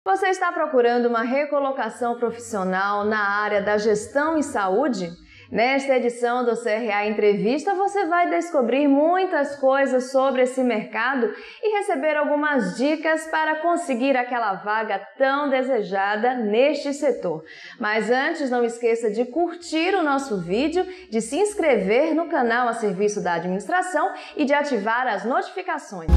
Você está procurando uma recolocação profissional na área da gestão e saúde? Nesta edição do CRA Entrevista, você vai descobrir muitas coisas sobre esse mercado e receber algumas dicas para conseguir aquela vaga tão desejada neste setor. Mas antes, não esqueça de curtir o nosso vídeo, de se inscrever no canal a serviço da administração e de ativar as notificações.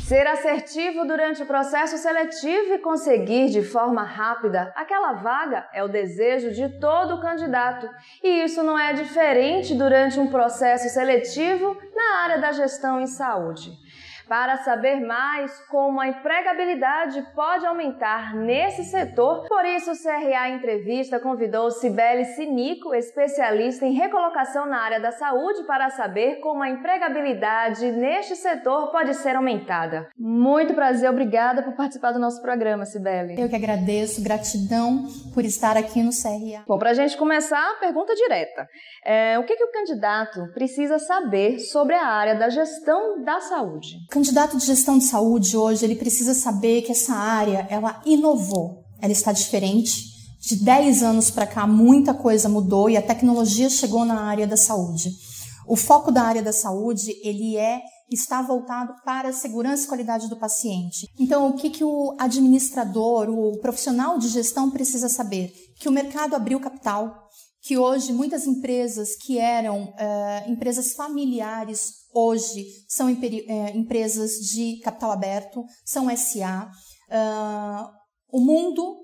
Ser assertivo durante o processo seletivo e conseguir de forma rápida aquela vaga é o desejo de todo candidato. E isso não é diferente durante um processo seletivo na área da gestão em saúde. Para saber mais como a empregabilidade pode aumentar nesse setor, por isso o CRA Entrevista convidou Cibele Sinico, especialista em recolocação na área da saúde, para saber como a empregabilidade neste setor pode ser aumentada. Muito prazer, obrigada por participar do nosso programa, Cibele. Eu que agradeço, gratidão por estar aqui no CRA. Bom, para a gente começar, a pergunta direta. O que o candidato precisa saber sobre a área da gestão da saúde? O candidato de gestão de saúde hoje, ele precisa saber que essa área, ela inovou, ela está diferente. De 10 anos para cá, muita coisa mudou e a tecnologia chegou na área da saúde. O foco da área da saúde, ele está voltado para a segurança e qualidade do paciente. Então, o que o administrador, o profissional de gestão precisa saber? Que o mercado abriu capital, que hoje muitas empresas que eram empresas familiares, hoje são empresas de capital aberto, são SA. O mundo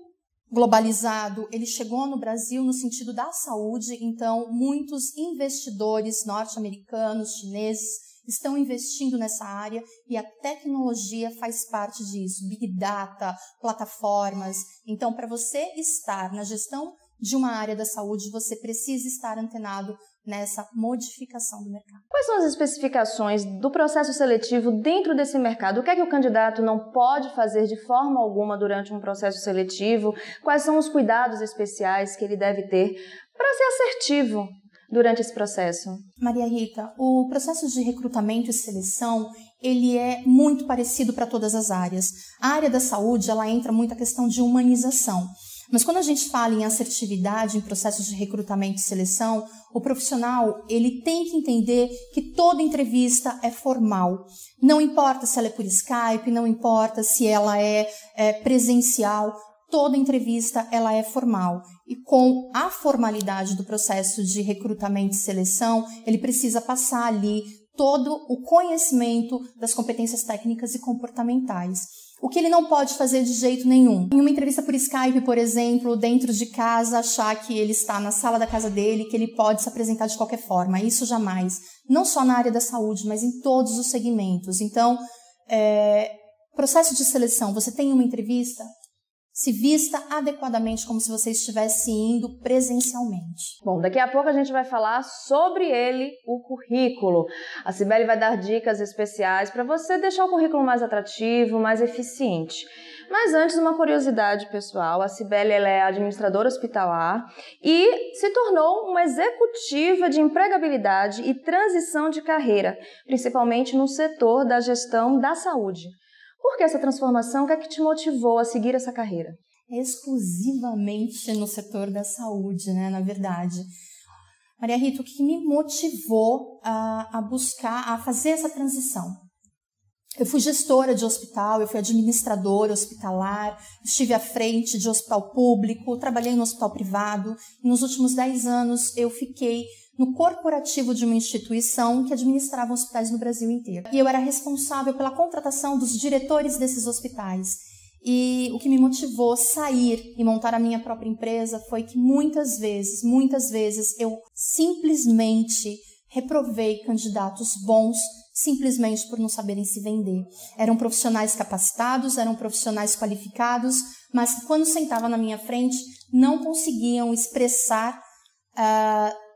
globalizado, ele chegou no Brasil no sentido da saúde, então muitos investidores norte-americanos, chineses, estão investindo nessa área e a tecnologia faz parte disso, Big Data, plataformas. Então, para você estar na gestão de uma área da saúde, você precisa estar antenado nessa modificação do mercado. Quais são as especificações do processo seletivo dentro desse mercado? O que é que o candidato não pode fazer de forma alguma durante um processo seletivo? Quais são os cuidados especiais que ele deve ter para ser assertivo durante esse processo? Maria Rita, o processo de recrutamento e seleção, ele é muito parecido para todas as áreas. A área da saúde, ela entra muito a questão de humanização. Mas quando a gente fala em assertividade, em processos de recrutamento e seleção, o profissional, ele tem que entender que toda entrevista é formal. Não importa se ela é por Skype, não importa se ela é presencial, toda entrevista ela é formal. E com a formalidade do processo de recrutamento e seleção, ele precisa passar ali todo o conhecimento das competências técnicas e comportamentais. O que ele não pode fazer de jeito nenhum. Em uma entrevista por Skype, por exemplo, dentro de casa, achar que ele está na sala da casa dele, que ele pode se apresentar de qualquer forma. Isso jamais. Não só na área da saúde, mas em todos os segmentos. Então, processo de seleção, você tem uma entrevista, se vista adequadamente como se você estivesse indo presencialmente. Bom, daqui a pouco a gente vai falar sobre ele, o currículo. A Cibele vai dar dicas especiais para você deixar o currículo mais atrativo, mais eficiente. Mas antes, uma curiosidade pessoal, a Cibele ela é administradora hospitalar e se tornou uma executiva de empregabilidade e transição de carreira, principalmente no setor da gestão da saúde. Por que essa transformação? O que é que te motivou a seguir essa carreira? Exclusivamente no setor da saúde, né, na verdade. Maria Rita, o que me motivou a buscar, a fazer essa transição? Eu fui gestora de hospital, eu fui administradora hospitalar, estive à frente de hospital público, trabalhei no hospital privado e nos últimos 10 anos eu fiquei no corporativo de uma instituição que administrava hospitais no Brasil inteiro. E eu era responsável pela contratação dos diretores desses hospitais. E o que me motivou a sair e montar a minha própria empresa foi que muitas vezes eu simplesmente reprovei candidatos bons simplesmente por não saberem se vender. Eram profissionais capacitados, eram profissionais qualificados, mas que quando sentavam na minha frente não conseguiam expressar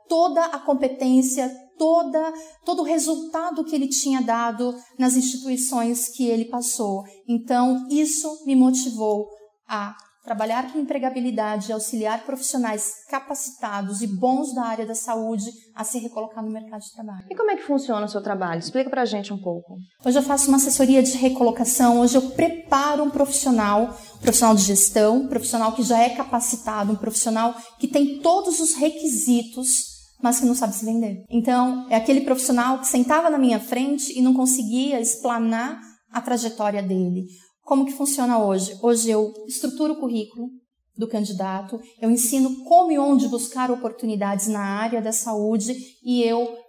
toda a competência, todo o resultado que ele tinha dado nas instituições que ele passou. Então, isso me motivou a trabalhar com empregabilidade e auxiliar profissionais capacitados e bons da área da saúde a se recolocar no mercado de trabalho. E como é que funciona o seu trabalho? Explica pra gente um pouco. Hoje eu faço uma assessoria de recolocação, hoje eu preparo um profissional de gestão, um profissional que já é capacitado, um profissional que tem todos os requisitos, mas que não sabe se vender. Então, é aquele profissional que sentava na minha frente e não conseguia explanar a trajetória dele. Como que funciona hoje? Hoje eu estruturo o currículo do candidato, eu ensino como e onde buscar oportunidades na área da saúde e eu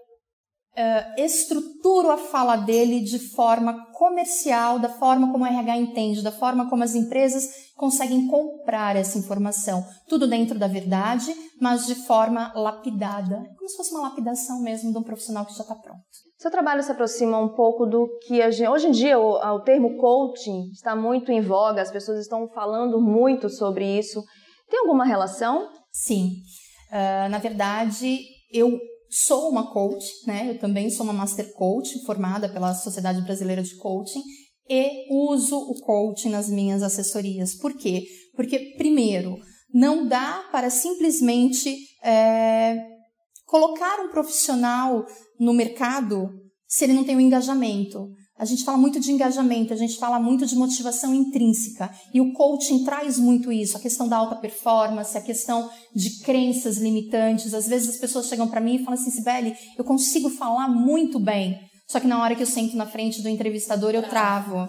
estruturo a fala dele de forma comercial, da forma como o RH entende, da forma como as empresas conseguem comprar essa informação. Tudo dentro da verdade, mas de forma lapidada, como se fosse uma lapidação mesmo de um profissional que já está pronto. Seu trabalho se aproxima um pouco do que hoje em dia o termo coaching está muito em voga, as pessoas estão falando muito sobre isso. Tem alguma relação? Sim. Na verdade, eu sou uma coach, né? Eu também sou uma Master Coach, formada pela Sociedade Brasileira de Coaching, e uso o coaching nas minhas assessorias. Por quê? Porque, primeiro, não dá para simplesmente colocar um profissional no mercado se ele não tem um engajamento. A gente fala muito de engajamento, a gente fala muito de motivação intrínseca. E o coaching traz muito isso, a questão da alta performance, a questão de crenças limitantes. Às vezes as pessoas chegam para mim e falam assim, Cibele, eu consigo falar muito bem, só que na hora que eu sento na frente do entrevistador eu travo.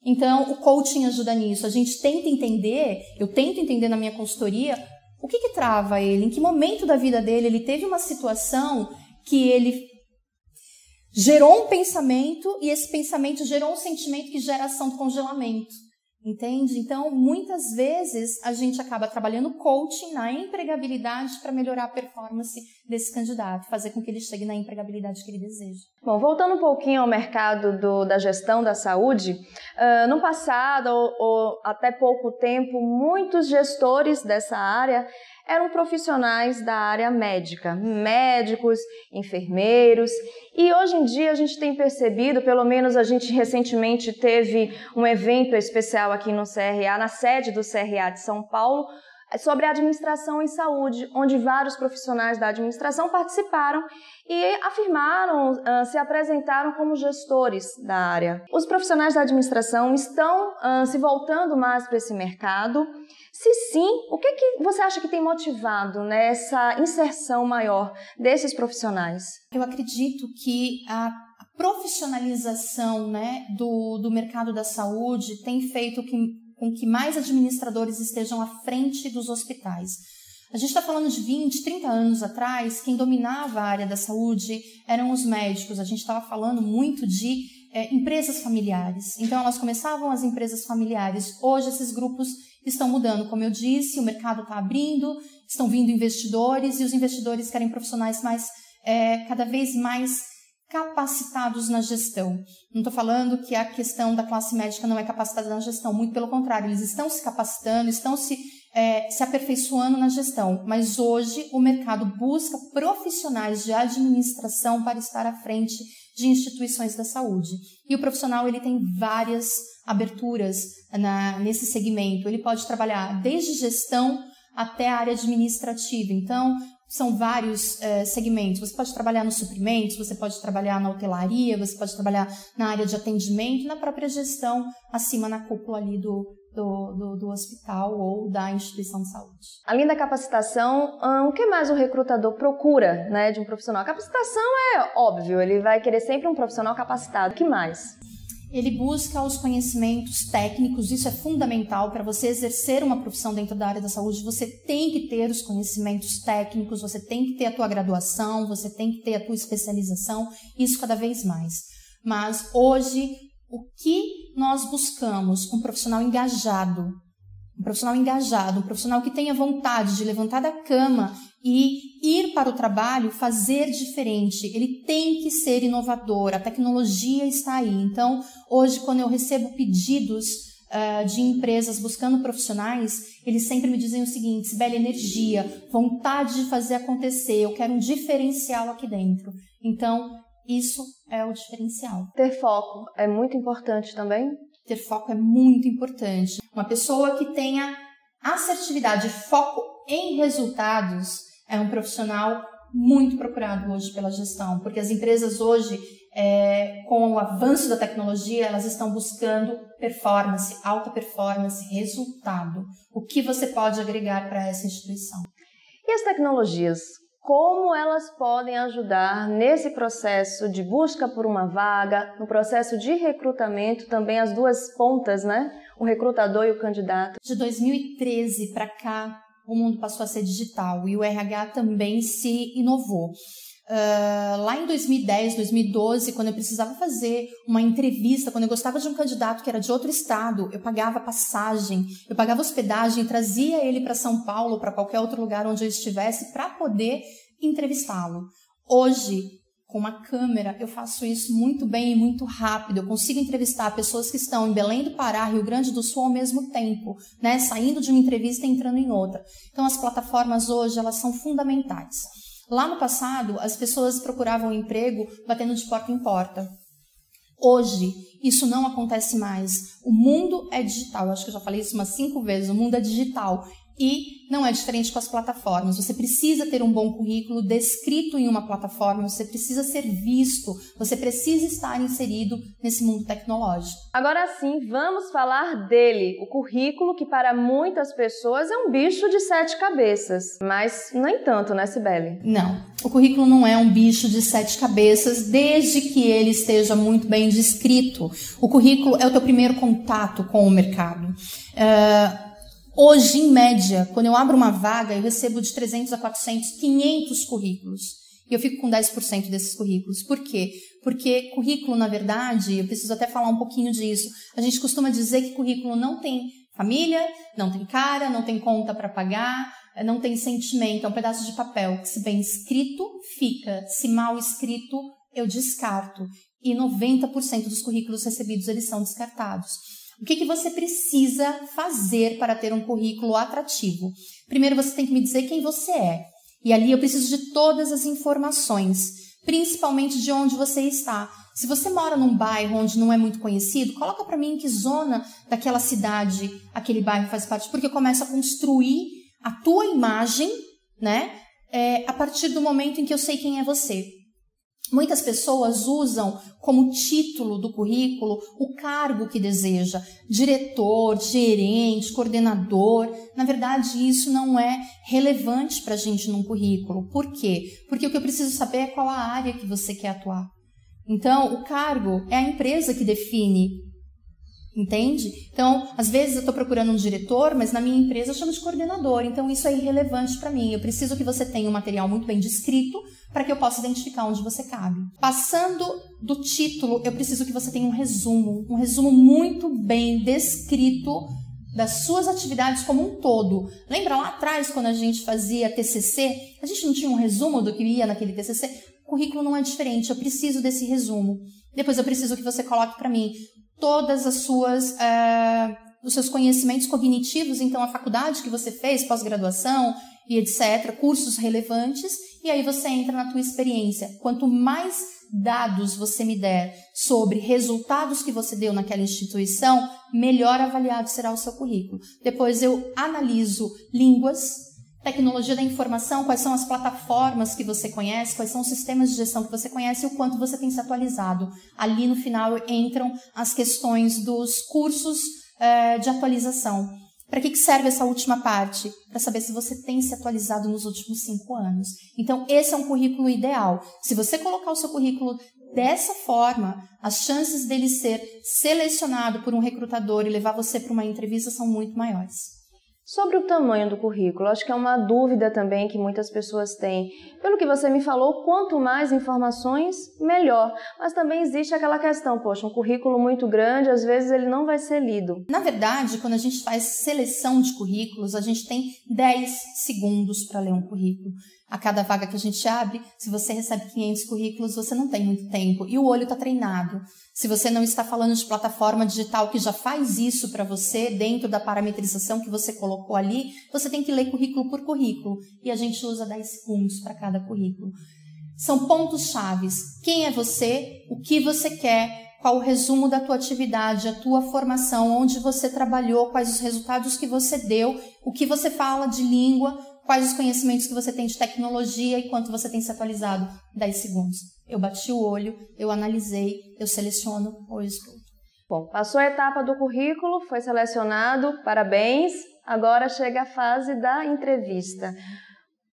Então, o coaching ajuda nisso. A gente tenta entender, eu tento entender na minha consultoria, o que trava ele, em que momento da vida dele ele teve uma situação que ele gerou um pensamento e esse pensamento gerou um sentimento que gera ação do congelamento, entende? Então, muitas vezes, a gente acaba trabalhando coaching na empregabilidade para melhorar a performance desse candidato, fazer com que ele chegue na empregabilidade que ele deseja. Bom, voltando um pouquinho ao mercado da gestão da saúde, no passado ou até pouco tempo, muitos gestores dessa área eram profissionais da área médica, médicos, enfermeiros, e hoje em dia a gente tem percebido, pelo menos a gente recentemente teve um evento especial aqui no CRA, na sede do CRA de São Paulo, sobre administração em saúde, onde vários profissionais da administração participaram e afirmaram, se apresentaram como gestores da área. Os profissionais da administração estão se voltando mais para esse mercado. Se sim, o que você acha que tem motivado nessa inserção maior desses profissionais? Eu acredito que a profissionalização, né, do mercado da saúde tem feito com que mais administradores estejam à frente dos hospitais. A gente está falando de 20, 30 anos atrás, quem dominava a área da saúde eram os médicos. A gente estava falando muito de empresas familiares. Então, elas começavam as empresas familiares. Hoje, esses grupos estão mudando. Como eu disse, o mercado está abrindo, estão vindo investidores e os investidores querem profissionais cada vez mais capacitados na gestão. Não estou falando que a questão da classe médica não é capacitada na gestão, muito pelo contrário, eles estão se capacitando, estão se aperfeiçoando na gestão, mas hoje o mercado busca profissionais de administração para estar à frente de instituições da saúde. E o profissional ele tem várias aberturas nesse segmento, ele pode trabalhar desde gestão até a área administrativa, então são vários segmentos. Você pode trabalhar nos suprimentos, você pode trabalhar na hotelaria, você pode trabalhar na área de atendimento, na própria gestão, acima na cúpula ali do hospital ou da instituição de saúde. Além da capacitação, o que mais o recrutador procura, né, de um profissional? A capacitação é óbvio, ele vai querer sempre um profissional capacitado. O que mais? Ele busca os conhecimentos técnicos, isso é fundamental para você exercer uma profissão dentro da área da saúde. Você tem que ter os conhecimentos técnicos, você tem que ter a tua graduação, você tem que ter a tua especialização, isso cada vez mais. Mas hoje, o que nós buscamos? Um profissional engajado, um profissional que tenha vontade de levantar da cama e ir para o trabalho, fazer diferente. Ele tem que ser inovador, a tecnologia está aí. Então, hoje, quando eu recebo pedidos de empresas buscando profissionais, eles sempre me dizem o seguinte: Cibele, energia, vontade de fazer acontecer, eu quero um diferencial aqui dentro. Então, isso é o diferencial. Ter foco é muito importante também? Ter foco é muito importante. Uma pessoa que tenha Assertividade e foco em resultados é um profissional muito procurado hoje pela gestão, porque as empresas hoje, com o avanço da tecnologia, elas estão buscando performance, alta performance, resultado. O que você pode agregar para essa instituição? E as tecnologias, como elas podem ajudar nesse processo de busca por uma vaga, no processo de recrutamento, também as duas pontas, né? O recrutador e o candidato? De 2013 para cá, o mundo passou a ser digital e o RH também se inovou. Lá em 2010, 2012, quando eu precisava fazer uma entrevista, quando eu gostava de um candidato que era de outro estado, eu pagava passagem, eu pagava hospedagem, trazia ele para São Paulo, para qualquer outro lugar onde eu estivesse, para poder entrevistá-lo. Hoje, com uma câmera, eu faço isso muito bem e muito rápido. Eu consigo entrevistar pessoas que estão em Belém do Pará, Rio Grande do Sul ao mesmo tempo, né? Saindo de uma entrevista e entrando em outra. Então, as plataformas hoje, elas são fundamentais. Lá no passado, as pessoas procuravam emprego batendo de porta em porta. Hoje, isso não acontece mais. O mundo é digital. Eu acho que eu já falei isso umas 5 vezes. O mundo é digital. E não é diferente com as plataformas. Você precisa ter um bom currículo descrito em uma plataforma, você precisa ser visto, você precisa estar inserido nesse mundo tecnológico. Agora sim, vamos falar dele, o currículo, que para muitas pessoas é um bicho de 7 cabeças. Mas nem tanto, né, Cibele? Não, o currículo não é um bicho de 7 cabeças, desde que ele esteja muito bem descrito. O currículo é o teu primeiro contato com o mercado. Hoje, em média, quando eu abro uma vaga, eu recebo de 300 a 400, 500 currículos. E eu fico com 10% desses currículos. Por quê? Porque currículo, na verdade, eu preciso até falar um pouquinho disso. A gente costuma dizer que currículo não tem família, não tem cara, não tem conta para pagar, não tem sentimento. É um pedaço de papel que, se bem escrito, fica. Se mal escrito, eu descarto. E 90% dos currículos recebidos, eles são descartados. O que você precisa fazer para ter um currículo atrativo? Primeiro, você tem que me dizer quem você é. E ali eu preciso de todas as informações, principalmente de onde você está. Se você mora num bairro onde não é muito conhecido, coloca para mim em que zona daquela cidade aquele bairro faz parte, porque eu começo a construir a tua imagem, né? A partir do momento em que eu sei quem é você. Muitas pessoas usam como título do currículo o cargo que deseja, diretor, gerente, coordenador. Na verdade, isso não é relevante para a gente num currículo. Por quê? Porque o que eu preciso saber é qual a área que você quer atuar. Então, o cargo é a empresa que define, entende? Então, às vezes eu estou procurando um diretor, mas na minha empresa eu chamo de coordenador. Então, isso é irrelevante para mim. Eu preciso que você tenha um material muito bem descrito para que eu possa identificar onde você cabe. Passando do título, eu preciso que você tenha um resumo muito bem descrito das suas atividades como um todo. Lembra lá atrás, quando a gente fazia TCC, a gente não tinha um resumo do que ia naquele TCC? O currículo não é diferente, eu preciso desse resumo. Depois eu preciso que você coloque para mim todas as suas... os seus conhecimentos cognitivos, então a faculdade que você fez, pós-graduação e etc., cursos relevantes, e aí você entra na tua experiência. Quanto mais dados você me der sobre resultados que você deu naquela instituição, melhor avaliado será o seu currículo. Depois eu analiso línguas, tecnologia da informação, quais são as plataformas que você conhece, quais são os sistemas de gestão que você conhece e o quanto você tem se atualizado. Ali no final entram as questões dos cursos de atualização. Para que serve essa última parte? Para saber se você tem se atualizado nos últimos 5 anos. Então, esse é um currículo ideal. Se você colocar o seu currículo dessa forma, as chances dele ser selecionado por um recrutador e levar você para uma entrevista são muito maiores. Sobre o tamanho do currículo, acho que é uma dúvida também que muitas pessoas têm. Pelo que você me falou, quanto mais informações, melhor. Mas também existe aquela questão, poxa, um currículo muito grande, às vezes ele não vai ser lido. Na verdade, quando a gente faz seleção de currículos, a gente tem 10 segundos para ler um currículo. A cada vaga que a gente abre, se você recebe 500 currículos, você não tem muito tempo. E o olho está treinado. Se você não está falando de plataforma digital que já faz isso para você, dentro da parametrização que você colocou ali, você tem que ler currículo por currículo. E a gente usa 10 segundos para cada currículo. São pontos chaves. Quem é você? O que você quer? qual o resumo da tua atividade, a tua formação, onde você trabalhou, quais os resultados que você deu, o que você fala de língua, quais os conhecimentos que você tem de tecnologia e quanto você tem se atualizado. 10 segundos. Eu bati o olho, eu analisei, eu seleciono ou excluo. Bom, passou a etapa do currículo, foi selecionado, parabéns. Agora chega a fase da entrevista.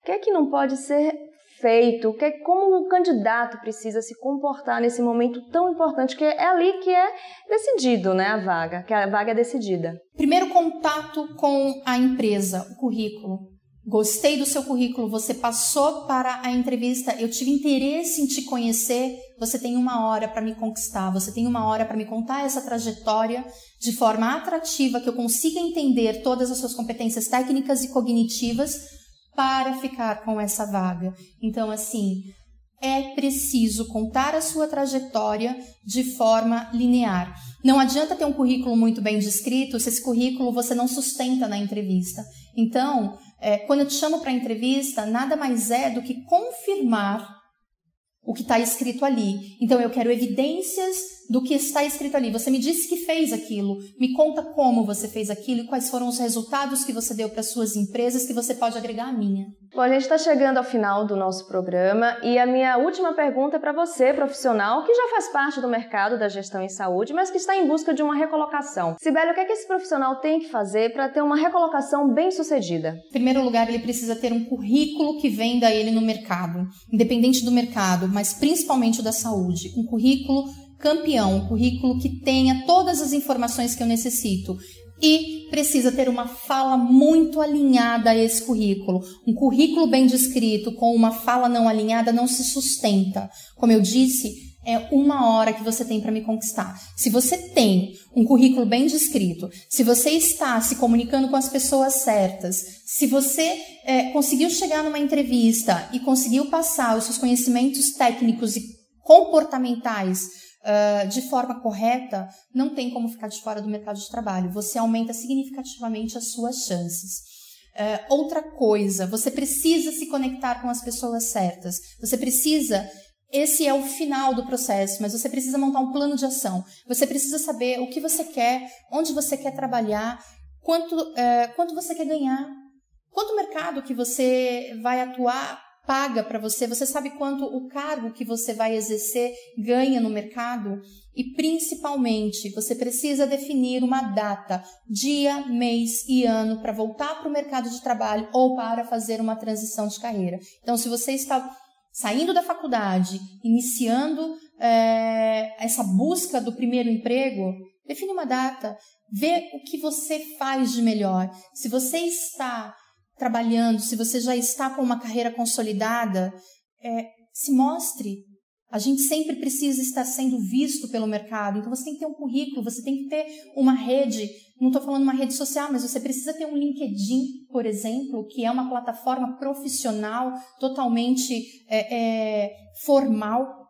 O que é que não pode ser feito? Como o candidato precisa se comportar nesse momento tão importante, que é ali que é decidido, né, a vaga, que a vaga é decidida? Primeiro contato com a empresa, o currículo. Gostei do seu currículo, você passou para a entrevista, eu tive interesse em te conhecer, você tem 1 hora para me conquistar, você tem 1 hora para me contar essa trajetória de forma atrativa, que eu consiga entender todas as suas competências técnicas e cognitivas para ficar com essa vaga. Então, assim, é preciso contar a sua trajetória de forma linear. Não adianta ter um currículo muito bem descrito se esse currículo você não sustenta na entrevista. Então, quando eu te chamo para a entrevista, nada mais é do que confirmar o que está escrito ali. Então, eu quero evidências do que está escrito ali. Você me disse que fez aquilo, me conta como você fez aquilo e quais foram os resultados que você deu para suas empresas que você pode agregar à minha. Bom, a gente está chegando ao final do nosso programa e a minha última pergunta é para você, profissional, que já faz parte do mercado da gestão em saúde, mas que está em busca de uma recolocação. Sibeli, o que é que esse profissional tem que fazer para ter uma recolocação bem-sucedida? Em primeiro lugar, ele precisa ter um currículo que venda ele no mercado, independente do mercado, mas principalmente da saúde. Um currículo campeão, um currículo que tenha todas as informações que eu necessito. E precisa ter uma fala muito alinhada a esse currículo. Um currículo bem descrito com uma fala não alinhada não se sustenta. Como eu disse, é 1 hora que você tem para me conquistar. Se você tem um currículo bem descrito, se você está se comunicando com as pessoas certas, se você conseguiu chegar numa entrevista e conseguiu passar os seus conhecimentos técnicos e comportamentais de forma correta, não tem como ficar de fora do mercado de trabalho. Você aumenta significativamente as suas chances. Outra coisa, você precisa se conectar com as pessoas certas. Você precisa, esse é o final do processo, mas você precisa montar um plano de ação. Você precisa saber o que você quer, onde você quer trabalhar, quanto você quer ganhar, quanto mercado que você vai atuar paga para você, você sabe quanto o cargo que você vai exercer ganha no mercado? E principalmente, você precisa definir uma data, dia, mês e ano para voltar para o mercado de trabalho ou para fazer uma transição de carreira. Então, se você está saindo da faculdade, iniciando essa busca do primeiro emprego, define uma data, vê o que você faz de melhor. Se você está trabalhando, se você já está com uma carreira consolidada, se mostre. A gente sempre precisa estar sendo visto pelo mercado. Então, você tem que ter um currículo, você tem que ter uma rede. Não estou falando uma rede social, mas você precisa ter um LinkedIn, por exemplo, que é uma plataforma profissional, totalmente formal.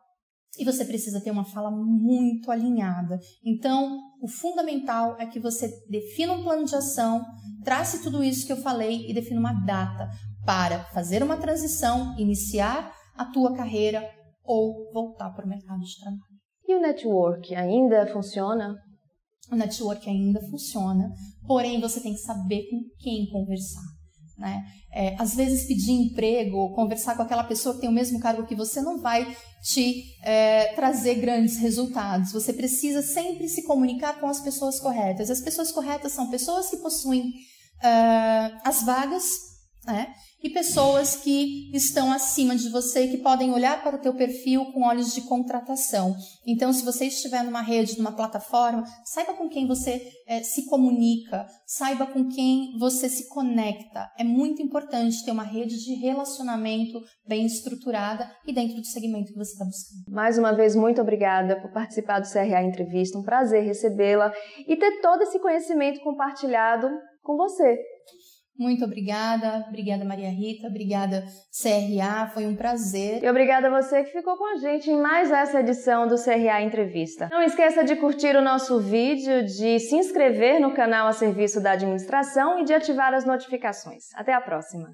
E você precisa ter uma fala muito alinhada. Então, o fundamental é que você defina um plano de ação, trace tudo isso que eu falei e defina uma data para fazer uma transição, iniciar a tua carreira ou voltar para o mercado de trabalho. E o network ainda funciona? O network ainda funciona, porém você tem que saber com quem conversar. Né? Às vezes pedir emprego, conversar com aquela pessoa que tem o mesmo cargo que você não vai te trazer grandes resultados. Você precisa sempre se comunicar com as pessoas corretas. As pessoas corretas são pessoas que possuem as vagas, né? E pessoas que estão acima de você e que podem olhar para o teu perfil com olhos de contratação. Então, se você estiver numa rede, numa plataforma, saiba com quem você se comunica, saiba com quem você se conecta. É muito importante ter uma rede de relacionamento bem estruturada e dentro do segmento que você está buscando. Mais uma vez, muito obrigada por participar do CRA Entrevista. Um prazer recebê-la e ter todo esse conhecimento compartilhado com você. Muito obrigada Maria Rita, obrigada CRA, foi um prazer. E obrigada a você que ficou com a gente em mais essa edição do CRA Entrevista. Não esqueça de curtir o nosso vídeo, de se inscrever no canal a serviço da administração e de ativar as notificações. Até a próxima!